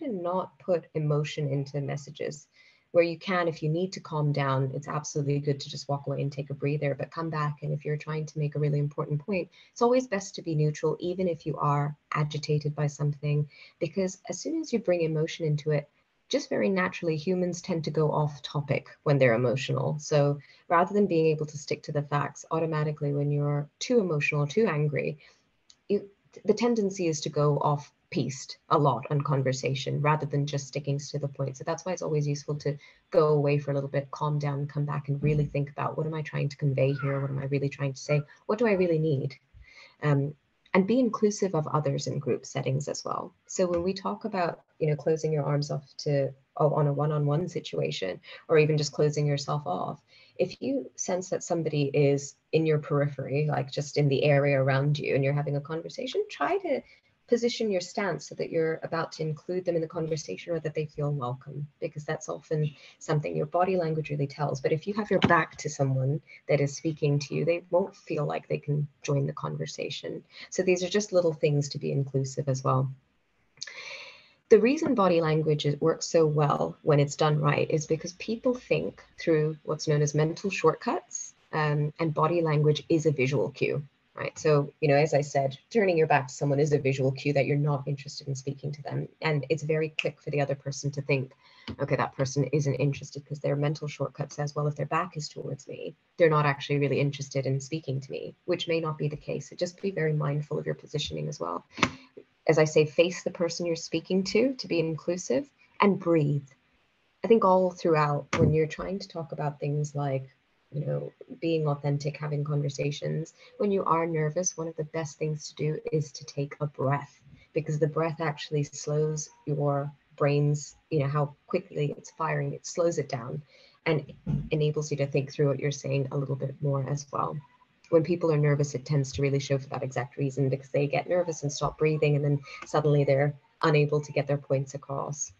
not put emotion into messages. Where you can, if you need to calm down, it's absolutely good to just walk away and take a breather, but come back. And if you're trying to make a really important point, it's always best to be neutral, even if you are agitated by something, because as soon as you bring emotion into it, just very naturally, humans tend to go off topic when they're emotional. So rather than being able to stick to the facts, automatically when you're too emotional, too angry, the tendency is to go off piste a lot on conversation rather than just sticking to the point. So that's why it's always useful to go away for a little bit, calm down, come back and really think about, what am I trying to convey here? What am I really trying to say? What do I really need? And be inclusive of others in group settings as well. So when we talk about, closing your arms off on a one-on-one situation, or even just closing yourself off, if you sense that somebody is in your periphery, like just in the area around you, and you're having a conversation, try to position your stance so that you're about to include them in the conversation, or that they feel welcome, because that's often something your body language really tells. But if you have your back to someone that is speaking to you, they won't feel like they can join the conversation. So these are just little things to be inclusive as well. The reason body language works so well when it's done right is because people think through what's known as mental shortcuts, and body language is a visual cue. Right. So, as I said, turning your back to someone is a visual cue that you're not interested in speaking to them. And it's very quick for the other person to think, okay, that person isn't interested, because their mental shortcut says, well, if their back is towards me, they're not actually really interested in speaking to me, which may not be the case. So just be very mindful of your positioning as well. As I say, face the person you're speaking to be inclusive, and breathe. I think all throughout, when you're trying to talk about things like, being authentic, having conversations, when you are nervous, one of the best things to do is to take a breath, because the breath actually slows your brain's, how quickly it's firing, it slows it down and enables you to think through what you're saying a little bit more as well. When people are nervous, it tends to really show for that exact reason, because they get nervous and stop breathing, and then suddenly they're unable to get their points across.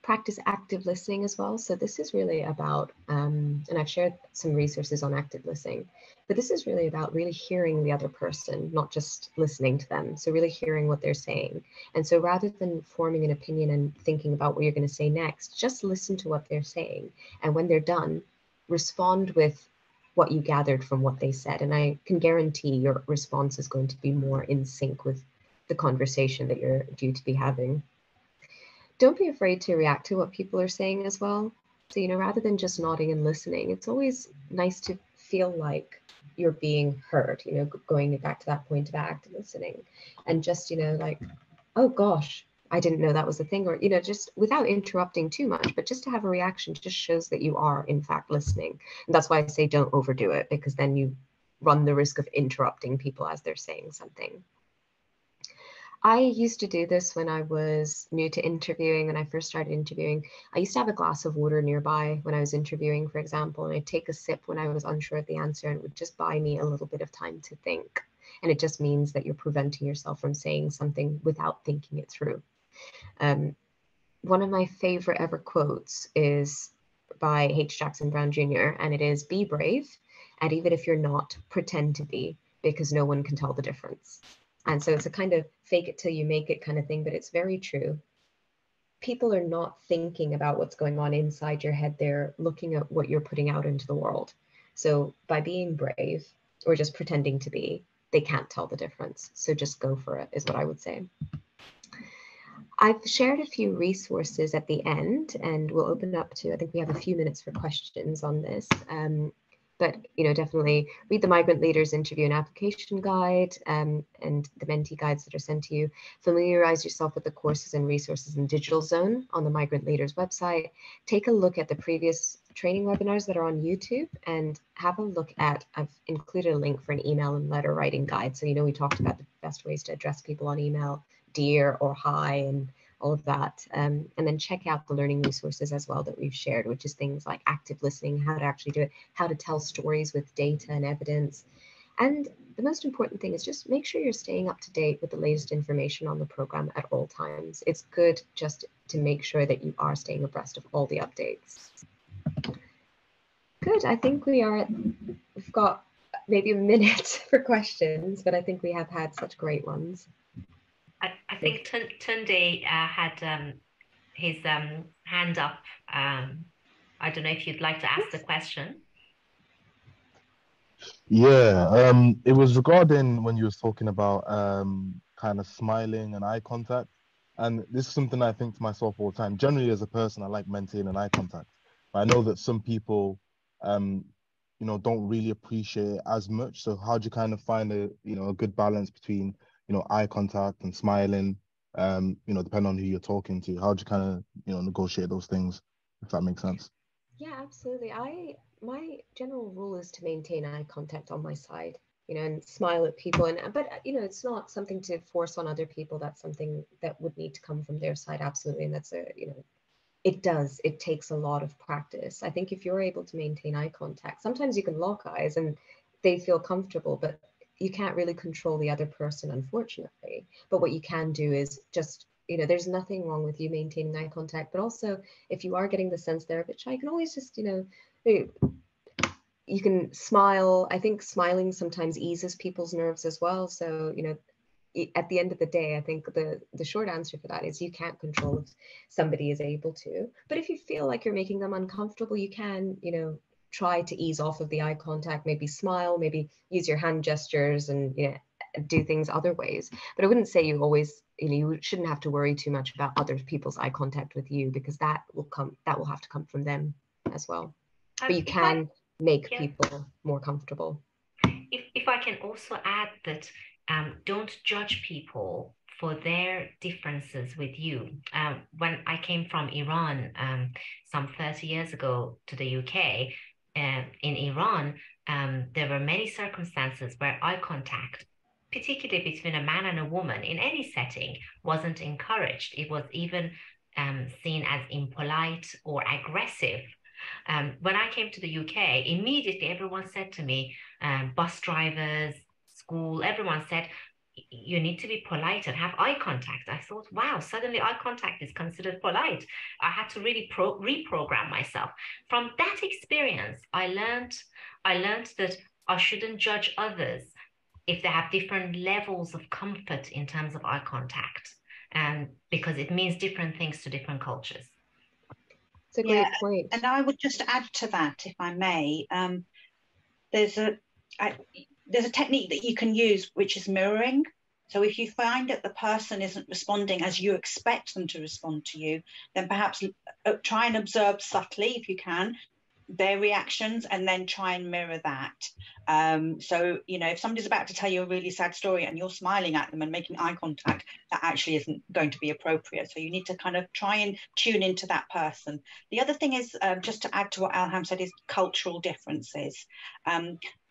Practice active listening as well. So this is really about, and I've shared some resources on active listening, but this is really about really hearing the other person, not just listening to them. So really hearing what they're saying. And so rather than forming an opinion and thinking about what you're going to say next, just listen to what they're saying. And when they're done, respond with what you gathered from what they said. And I can guarantee your response is going to be more in sync with the conversation that you're due to be having. Don't be afraid to react to what people are saying as well. So, rather than just nodding and listening, it's always nice to feel like you're being heard, going back to that point of active listening, and just, like, oh gosh, I didn't know that was a thing, or, just without interrupting too much, but just to have a reaction just shows that you are in fact listening. And that's why I say don't overdo it, because then you run the risk of interrupting people as they're saying something. I used to do this when I was new to interviewing. When I first started interviewing, I used to have a glass of water nearby when I was interviewing, for example, and I'd take a sip when I was unsure of the answer, and it would just buy me a little bit of time to think. And it just means that you're preventing yourself from saying something without thinking it through. One of my favorite ever quotes is by H. Jackson Brown Jr., and it is, "Be brave, and even if you're not, pretend to be, because no one can tell the difference." And so it's a kind of fake it till you make it kind of thing, but it's very true. People are not thinking about what's going on inside your head. They're looking at what you're putting out into the world. So by being brave or just pretending to be, they can't tell the difference. So just go for it is what I would say. I've shared a few resources at the end, and we'll open up to, I think we have a few minutes for questions on this. But definitely read the Migrant Leaders Interview and Application Guide and the Mentee guides that are sent to you. Familiarize yourself with the courses and resources in Digital Zone on the Migrant Leaders website. Take a look at the previous training webinars that are on YouTube, and have a look at, I've included a link for an email and letter writing guide. So, we talked about the best ways to address people on email, dear or hi, and all of that. And then check out the learning resources as well that we've shared, which is things like active listening, how to actually do it, how to tell stories with data and evidence. And the most important thing is just make sure you're staying up to date with the latest information on the program at all times. It's good just to make sure that you are staying abreast of all the updates. Good, I think we've got maybe a minute for questions, but I think we have had such great ones. I think Tunde had his hand up. I don't know if you'd like to ask the question. Yeah, it was regarding when you was talking about kind of smiling and eye contact. And this is something I think to myself all the time. Generally, as a person, I like maintaining eye contact. But I know that some people, don't really appreciate it as much. So how do you kind of find a good balance between, eye contact and smiling, depending on who you're talking to? How do you kind of, negotiate those things, if that makes sense? Yeah, absolutely. My general rule is to maintain eye contact on my side, and smile at people. But it's not something to force on other people. That's something that would need to come from their side. Absolutely. And that's it takes a lot of practice. I think if you're able to maintain eye contact, sometimes you can lock eyes and they feel comfortable, but you can't really control the other person, unfortunately. But what you can do is just, there's nothing wrong with you maintaining eye contact, but also if you are getting the sense they're a bit shy, you can always just, you can smile. I think smiling sometimes eases people's nerves as well. So, at the end of the day, I think the short answer for that is you can't control if somebody is able to. But if you feel like you're making them uncomfortable, you can, try to ease off of the eye contact, maybe smile, maybe use your hand gestures and, do things other ways. But I wouldn't say you always, you shouldn't have to worry too much about other people's eye contact with you, because that will have to come from them as well. But you can make people more comfortable. If I can also add that, don't judge people for their differences with you. When I came from Iran some 30 years ago to the UK, in Iran, there were many circumstances where eye contact, particularly between a man and a woman in any setting, wasn't encouraged. It was even seen as impolite or aggressive. When I came to the UK, immediately everyone said to me, bus drivers, school, everyone said, you need to be polite and have eye contact. I thought, wow, suddenly eye contact is considered polite. I had to really reprogram myself. From that experience, I learned that I shouldn't judge others if they have different levels of comfort in terms of eye contact, and because it means different things to different cultures. It's a great point. And I would just add to that, if I may, there's a technique that you can use, which is mirroring. So if you find that the person isn't responding as you expect them to respond to you, then perhaps try and observe subtly, if you can, their reactions, and then try and mirror that. So, you know, if somebody's about to tell you a really sad story and you're smiling at them and making eye contact, that actually isn't going to be appropriate. So you need to kind of try and tune into that person. The other thing is, just to add to what Elham said, is cultural differences.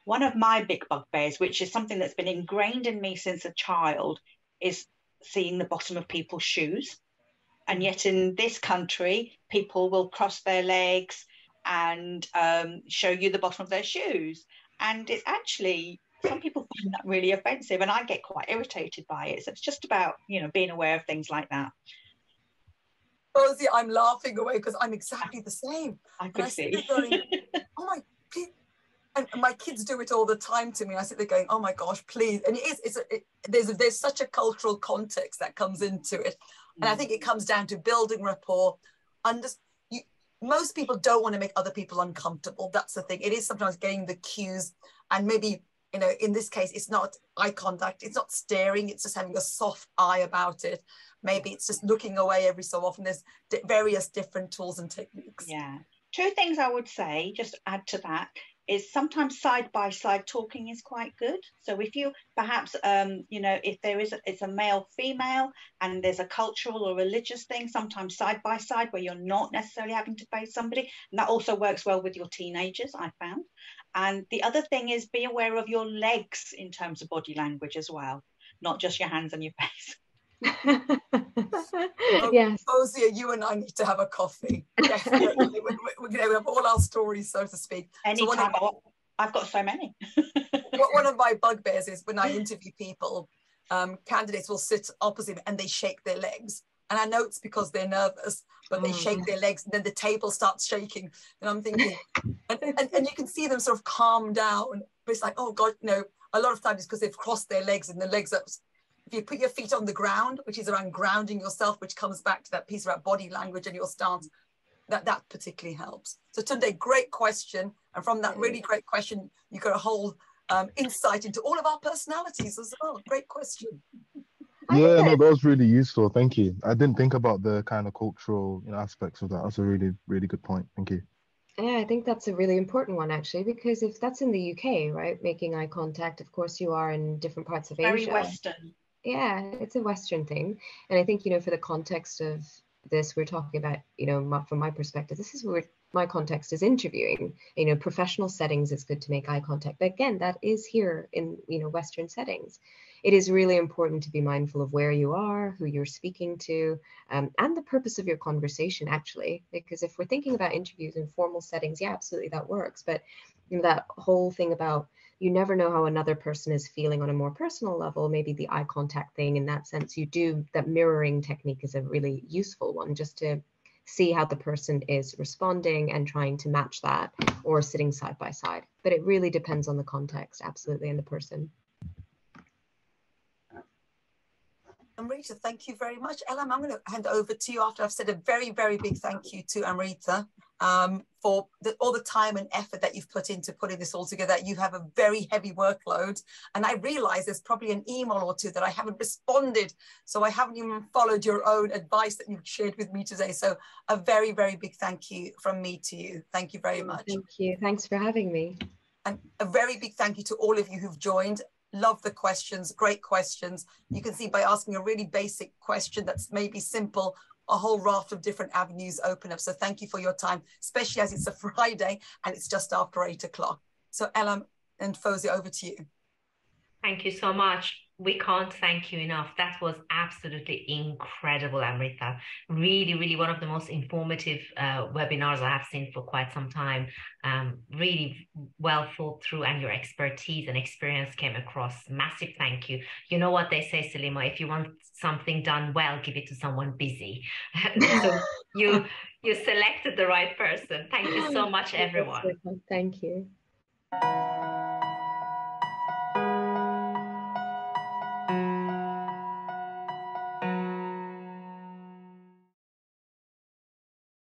One of my big bugbears, which is something that's been ingrained in me since a child, is seeing the bottom of people's shoes. And yet in this country, people will cross their legs and show you the bottom of their shoes. And it's actually, some people find that really offensive, and I get quite irritated by it. So it's just about, you know, being aware of things like that. Rosie, I'm laughing away because I'm exactly the same. I could see. Going, oh my, and my kids do it all the time to me. I sit there going, oh my gosh, please. And there's such a cultural context that comes into it. And I think it comes down to building rapport. Most people don't want to make other people uncomfortable. That's the thing. It is sometimes getting the cues, and maybe, you know, in this case, it's not eye contact. It's not staring. It's just having a soft eye about it. Maybe it's just looking away every so often. There's various different tools and techniques. Yeah. Two things I would say, just add to that, is sometimes side-by-side talking is quite good. So if you perhaps, you know, if it's a male-female and there's a cultural or religious thing, sometimes side-by-side where you're not necessarily having to face somebody. And that also works well with your teenagers, I found. And the other thing is, be aware of your legs in terms of body language as well, not just your hands and your face. Yes. Ozia, you and I need to have a coffee. Definitely. We have all our stories, so to speak. Anytime. I've got so many. One of my bugbears is when I interview people, candidates will sit opposite and they shake their legs. And I know it's because they're nervous, but they shake their legs, and then the table starts shaking. And I'm thinking, and you can see them sort of calm down. But it's like, oh God, no. A lot of times it's because they've crossed their legs and the legs up. If you put your feet on the ground, which is around grounding yourself, which comes back to that piece about body language and your stance, that particularly helps. So Tunde, great question. And from that really great question, you got a whole insight into all of our personalities as well. Great question. Yeah, no, that was really useful. Thank you. I didn't think about the kind of cultural, you know, aspects of that. That's a really, really good point. Thank you. Yeah, I think that's a really important one, actually, because if that's in the UK, right, making eye contact, of course you are in different parts of Asia. Very Western. Yeah, it's a Western thing. And I think, you know, for the context of this, we're talking about, you know, from my perspective, this is where my context is interviewing. You know, professional settings, it's good to make eye contact. But again, that is here in, you know, Western settings. It is really important to be mindful of where you are, who you're speaking to, and the purpose of your conversation, actually. Because if we're thinking about interviews in formal settings, yeah, absolutely, that works. But, you know, that whole thing about you never know how another person is feeling on a more personal level, maybe the eye contact thing, in that sense, that mirroring technique is a really useful one, just to see how the person is responding and trying to match that, or sitting side by side. But it really depends on the context, absolutely, and the person. Amrita, thank you very much. Elam, I'm going to hand over to you after I've said a very, very big thank you to Amrita for all the time and effort that you've put into putting this all together. You have a very heavy workload, and I realize there's probably an email or two that I haven't responded, so I haven't even followed your own advice that you've shared with me today. So a very, very big thank you from me to you. Thank you very much. Thank you. Thanks for having me. And a very big thank you to all of you who've joined. Love the questions, great questions. You can see by asking a really basic question that's maybe simple, a whole raft of different avenues open up. So thank you for your time, especially as it's a Friday and it's just after 8 o'clock. So Elam and Fawzia, over to you. Thank you so much. We can't thank you enough. That was absolutely incredible, Amrita. Really, really one of the most informative webinars I have seen for quite some time. Really well thought through, and your expertise and experience came across. Massive thank you. You know what they say, Salima, if you want something done well, give it to someone busy. So you selected the right person. Thank you so much, everyone. Thank you.